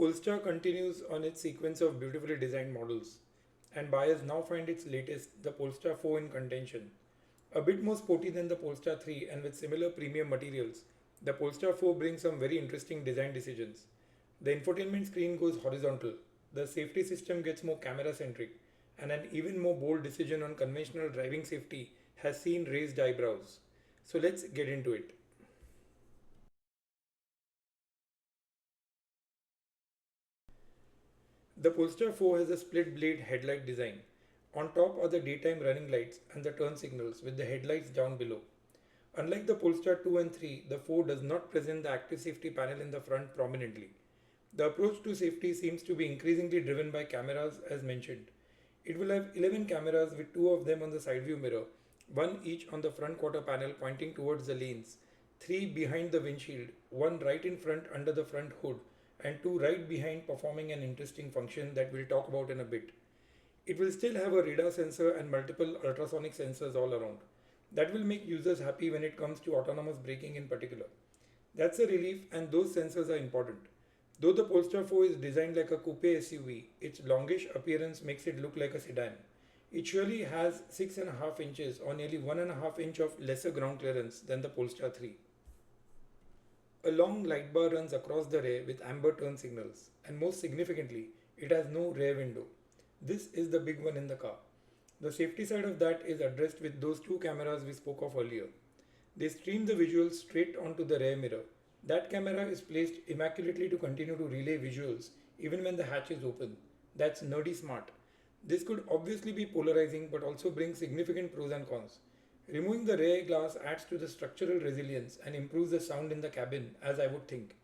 Polestar continues on its sequence of beautifully designed models, and buyers now find its latest, the Polestar 4, in contention. A bit more sporty than the Polestar 3 and with similar premium materials, the Polestar 4 brings some very interesting design decisions. The infotainment screen goes horizontal, the safety system gets more camera centric, and an even more bold decision on conventional driving safety has seen raised eyebrows. So let's get into it. The Polestar 4 has a split blade headlight design. On top are the daytime running lights and the turn signals with the headlights down below. Unlike the Polestar 2 and 3, the 4 does not present the active safety panel in the front prominently. The approach to safety seems to be increasingly driven by cameras as mentioned. It will have 11 cameras with 2 of them on the side view mirror, one each on the front quarter panel pointing towards the lanes, 3 behind the windshield, one right in front under the front hood, and 2 right behind performing an interesting function that we'll talk about in a bit. It will still have a radar sensor and multiple ultrasonic sensors all around. That will make users happy when it comes to autonomous braking in particular. That's a relief, and those sensors are important. Though the Polestar 4 is designed like a coupe SUV, its longish appearance makes it look like a sedan. It surely has 6.5 inches or nearly 1.5 inch of lesser ground clearance than the Polestar 3. A long light bar runs across the rear with amber turn signals, and most significantly, it has no rear window. This is the big one in the car. The safety side of that is addressed with those 2 cameras we spoke of earlier. They stream the visuals straight onto the rear mirror. That camera is placed immaculately to continue to relay visuals even when the hatch is open. That's nerdy smart. This could obviously be polarizing but also brings significant pros and cons. Removing the rear glass adds to the structural resilience and improves the sound in the cabin, as I would think.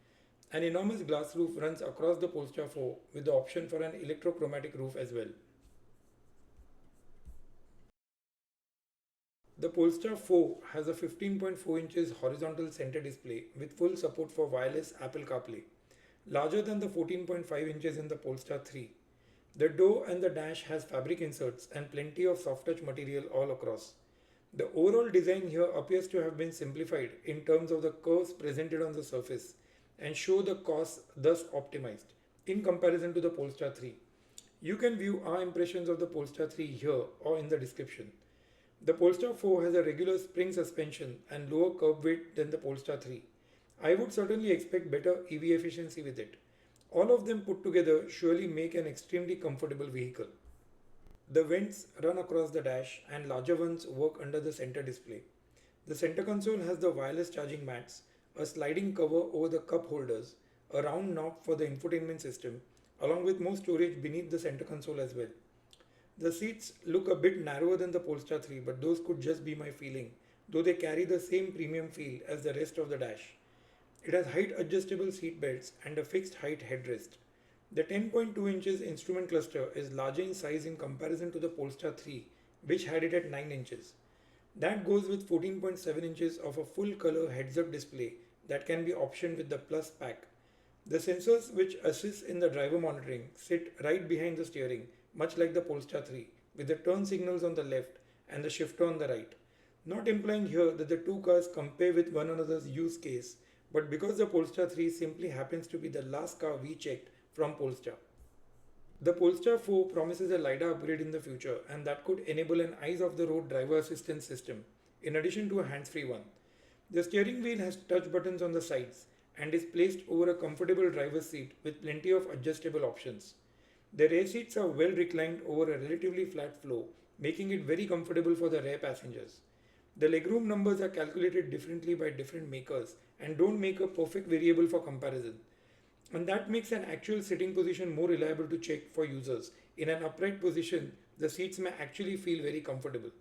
An enormous glass roof runs across the Polestar 4 with the option for an electrochromatic roof as well. The Polestar 4 has a 15.4 inches horizontal center display with full support for wireless Apple CarPlay, larger than the 14.5 inches in the Polestar 3. The door and the dash has fabric inserts and plenty of soft touch material all across. The overall design here appears to have been simplified in terms of the curves presented on the surface and show the costs thus optimized in comparison to the Polestar 3. You can view our impressions of the Polestar 3 here or in the description. The Polestar 4 has a regular spring suspension and lower curb weight than the Polestar 3. I would certainly expect better EV efficiency with it. All of them put together surely make an extremely comfortable vehicle. The vents run across the dash and larger ones work under the center display. The center console has the wireless charging mats, a sliding cover over the cup holders, a round knob for the infotainment system, along with more storage beneath the center console as well. The seats look a bit narrower than the Polestar 3, but those could just be my feeling, though they carry the same premium feel as the rest of the dash. It has height adjustable seat belts and a fixed height headrest. The 10.2 inches instrument cluster is larger in size in comparison to the Polestar 3, which had it at 9 inches. That goes with 14.7 inches of a full color heads-up display that can be optioned with the Plus pack. The sensors which assist in the driver monitoring sit right behind the steering, much like the Polestar 3, with the turn signals on the left and the shifter on the right. Not implying here that the 2 cars compare with one another's use case, but because the Polestar 3 simply happens to be the last car we checked from Polestar. The Polestar 4 promises a LiDAR upgrade in the future, and that could enable an eyes-off-the-road driver assistance system, in addition to a hands-free one. The steering wheel has touch buttons on the sides and is placed over a comfortable driver's seat with plenty of adjustable options. The rear seats are well reclined over a relatively flat floor, making it very comfortable for the rear passengers. The legroom numbers are calculated differently by different makers and don't make a perfect variable for comparison. And that makes an actual sitting position more reliable to check for users. In an upright position, the seats may actually feel very comfortable.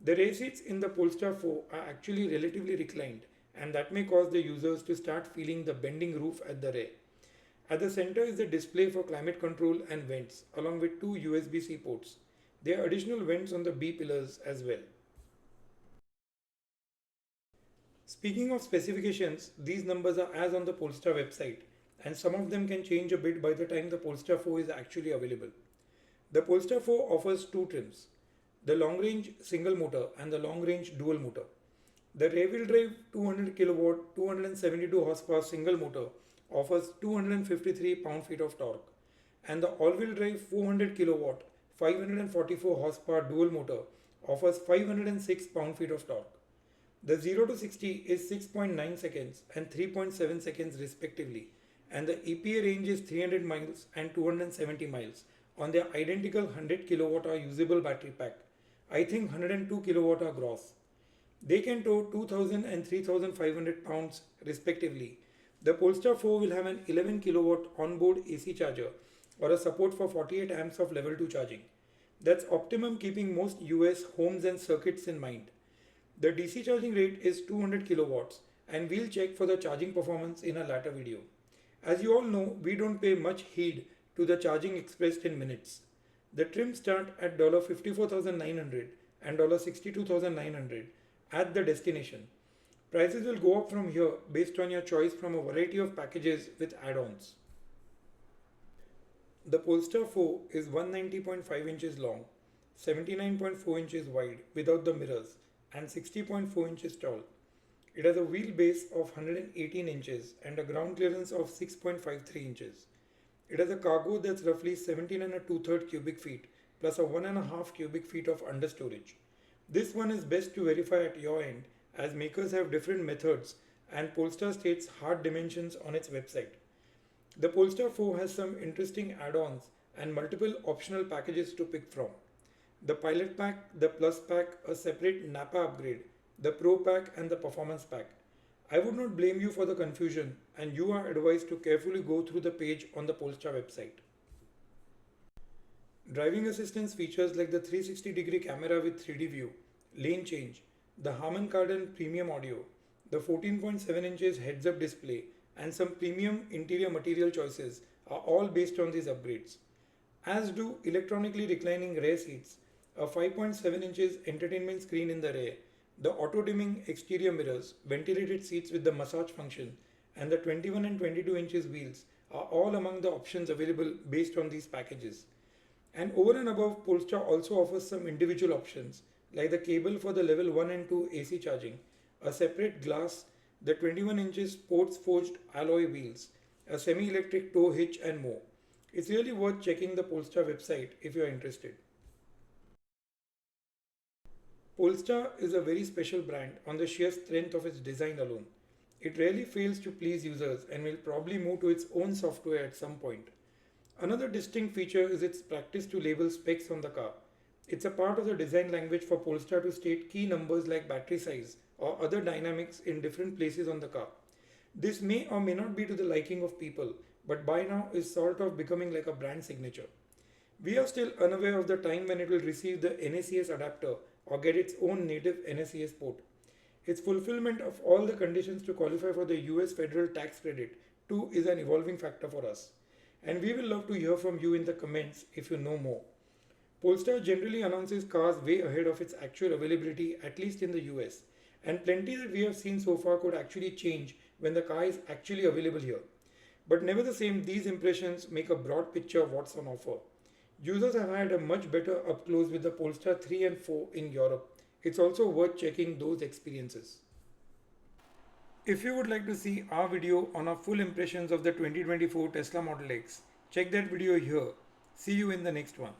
The rear seats in the Polestar 4 are actually relatively reclined, and that may cause the users to start feeling the bending roof at the rear. At the center is the display for climate control and vents, along with 2 USB-C ports. There are additional vents on the B pillars as well. Speaking of specifications, these numbers are as on the Polestar website, and some of them can change a bit by the time the Polestar 4 is actually available. The Polestar 4 offers 2 trims, the long-range single motor and the long-range dual motor. The rear-wheel drive 200 kW, 272 horsepower single motor offers 253 pound-feet of torque, and the all-wheel drive 400 kilowatt 544 horsepower dual motor offers 506 pound-feet of torque. The 0 to 60 is 6.9 seconds and 3.7 seconds respectively, and the EPA range is 300 miles and 270 miles on their identical 100 kWh usable battery pack. I think 102 kWh gross. They can tow 2000 and 3500 pounds respectively. The Polestar 4 will have an 11 kilowatt onboard AC charger or a support for 48 amps of level 2 charging. That's optimum, keeping most US homes and circuits in mind. The DC charging rate is 200 kilowatts, and we'll check for the charging performance in a later video. As you all know, we don't pay much heed to the charging expressed in minutes. The trims start at $54,900 and $62,900 at the destination. Prices will go up from here based on your choice from a variety of packages with add-ons. The Polestar 4 is 190.5 inches long, 79.4 inches wide without the mirrors, and 60.4 inches tall. It has a wheelbase of 118 inches and a ground clearance of 6.53 inches. It has a cargo that's roughly 17 and a 2/3 cubic feet plus a 1.5 cubic feet of understorage. This one is best to verify at your end, as makers have different methods and Polestar states hard dimensions on its website. The Polestar 4 has some interesting add-ons and multiple optional packages to pick from. The Pilot Pack, the Plus Pack, a separate Napa upgrade, the Pro Pack and the Performance Pack. I would not blame you for the confusion, and you are advised to carefully go through the page on the Polestar website. Driving assistance features like the 360-degree camera with 3D view, lane change, the Harman Kardon premium audio, the 14.7 inches heads-up display, and some premium interior material choices are all based on these upgrades. As do electronically reclining rear seats, a 5.7 inches entertainment screen in the rear, the auto-dimming exterior mirrors, ventilated seats with the massage function, and the 21 and 22 inches wheels are all among the options available based on these packages. And over and above, Polestar also offers some individual options like the cable for the level 1 and 2 AC charging, a separate glass, the 21 inches sports forged alloy wheels, a semi-electric tow hitch, and more. It's really worth checking the Polestar website if you are interested. Polestar is a very special brand on the sheer strength of its design alone. It rarely fails to please users and will probably move to its own software at some point. Another distinct feature is its practice to label specs on the car. It's a part of the design language for Polestar to state key numbers like battery size or other dynamics in different places on the car. This may or may not be to the liking of people, but by now is sort of becoming like a brand signature. We are still unaware of the time when it will receive the NACS adapter or get its own native NACS port. Its fulfillment of all the conditions to qualify for the US federal tax credit too is an evolving factor for us. And we will love to hear from you in the comments if you know more. Polestar generally announces cars way ahead of its actual availability, at least in the US, and plenty that we have seen so far could actually change when the car is actually available here. But never the same, these impressions make a broad picture of what's on offer. Users have had a much better up close with the Polestar 3 and 4 in Europe. It's also worth checking those experiences. If you would like to see our video on our full impressions of the 2024 Tesla Model X, check that video here. See you in the next one.